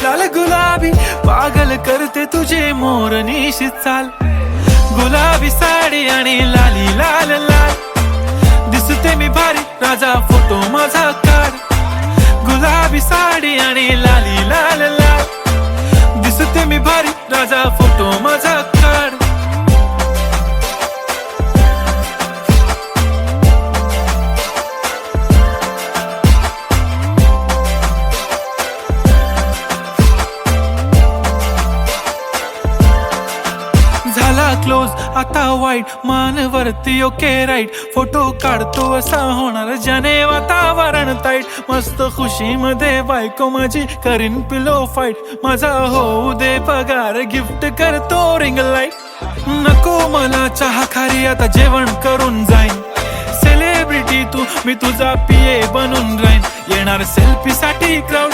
लाल गुलाबी पागल करते तुझे मोरनीशी चाल. गुलाबी साडी आणि लाली लाल लाल दिसते मी भारी राजा फोटो माझा काढ. गुलाबी साडी आणि लाली लाल लाल दिसते मी भारी राजा फोटो माझा काढ. झाला क्लोज आता वाईट मानवरती ओके राईट. फोटो काढतो असा होणार ज्याने वातावरण ताईट. मस्त खुशी मध्ये बायको माझी करीन पिलो फाईट. माझा होऊ दे पगार गिफ्ट करतो रिंग लाईट. नको मला चहा खारी आता जेवण करून जाईन. सेलिब्रिटी तू मी तुझा पिये बनून राहीन. येणार सेल्फी साठी क्राऊड